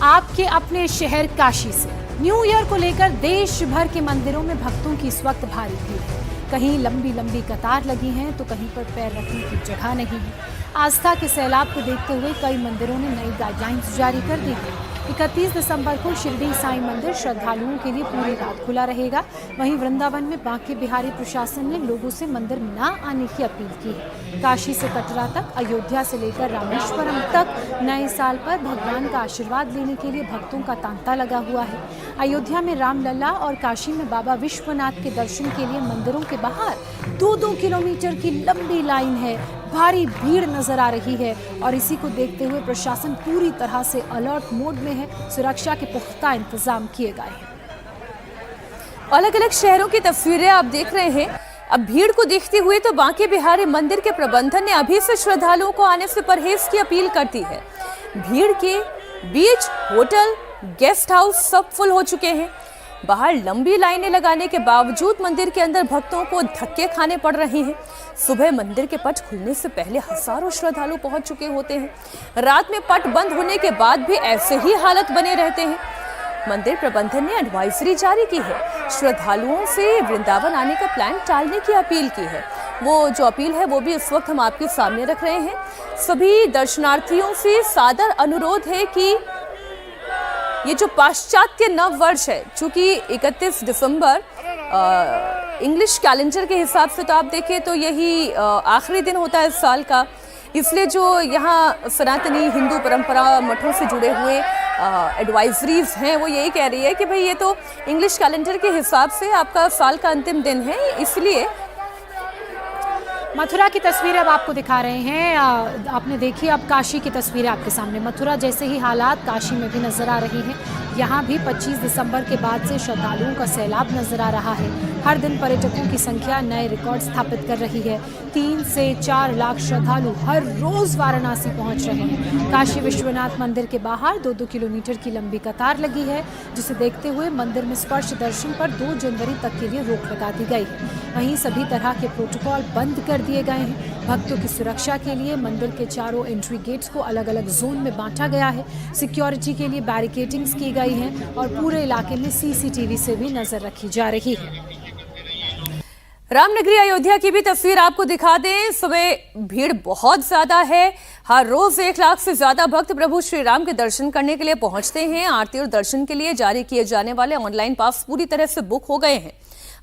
आपके अपने शहर काशी से न्यू ईयर को लेकर देश भर के मंदिरों में भक्तों की इस वक्त भारी भीड़ है। कहीं लंबी लंबी कतार लगी है तो कहीं पर पैर रखने की जगह नहीं है। आस्था के सैलाब को देखते हुए कई मंदिरों ने नई गाइडलाइंस जारी कर दी है। 31 दिसंबर को शिरडी साईं मंदिर श्रद्धालुओं के लिए पूरी रात खुला रहेगा। वहीं वृंदावन में बांके बिहारी प्रशासन ने लोगों से मंदिर न आने की अपील की है। काशी से कटरा तक, अयोध्या से लेकर रामेश्वरम तक नए साल पर भगवान का आशीर्वाद लेने के लिए भक्तों का तांता लगा हुआ है। अयोध्या में रामलला और काशी में बाबा विश्वनाथ के दर्शन के लिए मंदिरों के बाहर 2-2 किलोमीटर की लंबी लाइन है। भारी भीड़ नजर आ रही है और इसी को देखते हुए प्रशासन पूरी तरह से अलर्ट मोड में है। सुरक्षा के पुख्ता इंतजाम किए गए हैं। अलग अलग शहरों की तस्वीरें आप देख रहे हैं। अब भीड़ को देखते हुए तो बांके बिहारी मंदिर के प्रबंधन ने अभी से श्रद्धालुओं को आने से परहेज की अपील कर दी है। भीड़ के बीच होटल, गेस्ट हाउस सब फुल हो चुके हैं। बाहर लंबी लाइनें लगाने के बावजूद मंदिर के अंदर भक्तों को धक्के खाने पड़ रहे हैं। सुबह मंदिर के पट खुलने से पहले हजारों श्रद्धालु पहुंच चुके होते हैं। रात में पट बंद होने के बाद भी ऐसे ही हालत बने रहते हैं। मंदिर प्रबंधन ने एडवाइजरी जारी की है। श्रद्धालुओं से वृंदावन आने का प्लान टालने की अपील की है। वो जो अपील है वो भी इस वक्त हम आपके सामने रख रहे हैं। सभी दर्शनार्थियों से सादर अनुरोध है कि ये जो पाश्चात्य नव वर्ष है, चूंकि 31 दिसंबर इंग्लिश कैलेंडर के हिसाब से तो आप देखें तो यही आखिरी दिन होता है इस साल का, इसलिए जो यहाँ सनातनी हिंदू परंपरा मठों से जुड़े हुए एडवाइजरीज हैं वो यही कह रही है कि भाई ये तो इंग्लिश कैलेंडर के हिसाब से आपका साल का अंतिम दिन है। इसलिए मथुरा की तस्वीर अब आपको दिखा रहे हैं। आपने देखी, अब काशी की तस्वीरें आपके सामने। मथुरा जैसे ही हालात काशी में भी नजर आ रही हैं। यहाँ भी 25 दिसंबर के बाद से श्रद्धालुओं का सैलाब नजर आ रहा है। हर दिन पर्यटकों की संख्या नए रिकॉर्ड स्थापित कर रही है। 3 से 4 लाख श्रद्धालु हर रोज वाराणसी पहुंच रहे हैं। काशी विश्वनाथ मंदिर के बाहर 2-2 किलोमीटर की लंबी कतार लगी है, जिसे देखते हुए मंदिर में स्पर्श दर्शन पर 2 जनवरी तक के लिए रोक लगा दी गई है। वहीं सभी तरह के प्रोटोकॉल बंद कर दिए गए हैं। भक्तों की सुरक्षा के लिए मंदिर के चारों एंट्री गेट्स को अलग अलग जोन में बांटा गया है। सिक्योरिटी के लिए बैरिकेडिंग्स की गई हैं और पूरे इलाके में सीसीटीवी से भी नजर रखी जा रही है। रामनगरी अयोध्या की भी तस्वीर आपको दिखा दें। सुबह भीड़ बहुत ज्यादा है। हर रोज 1 लाख से ज्यादा भक्त प्रभु श्री राम के दर्शन करने के लिए पहुंचते हैं। आरती और दर्शन के लिए जारी किए जाने वाले ऑनलाइन पास पूरी तरह से बुक हो गए हैं।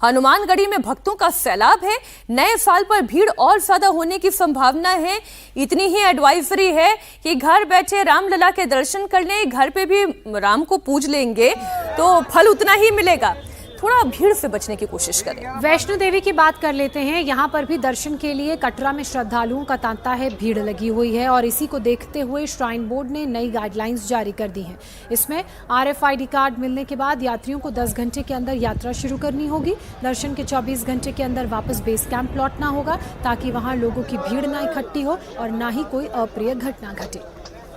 हनुमानगढ़ी में भक्तों का सैलाब है। नए साल पर भीड़ और ज्यादा होने की संभावना है। इतनी ही एडवाइजरी है कि घर बैठे रामलला के दर्शन कर लें, घर पे भी राम को पूज लेंगे तो फल उतना ही मिलेगा। थोड़ा भीड़ से बचने की कोशिश करें। वैष्णो देवी की बात कर लेते हैं। यहाँ पर भी दर्शन के लिए कटरा में श्रद्धालुओं का तांता है, भीड़ लगी हुई है और इसी को देखते हुए श्राइन बोर्ड ने नई गाइडलाइंस जारी कर दी हैं। इसमें RFID कार्ड मिलने के बाद यात्रियों को 10 घंटे के अंदर यात्रा शुरू करनी होगी। दर्शन के 24 घंटे के अंदर वापस बेस कैंप लौटना होगा ताकि वहाँ लोगों की भीड़ ना इकट्ठी हो और ना ही कोई अप्रिय घटना घटे।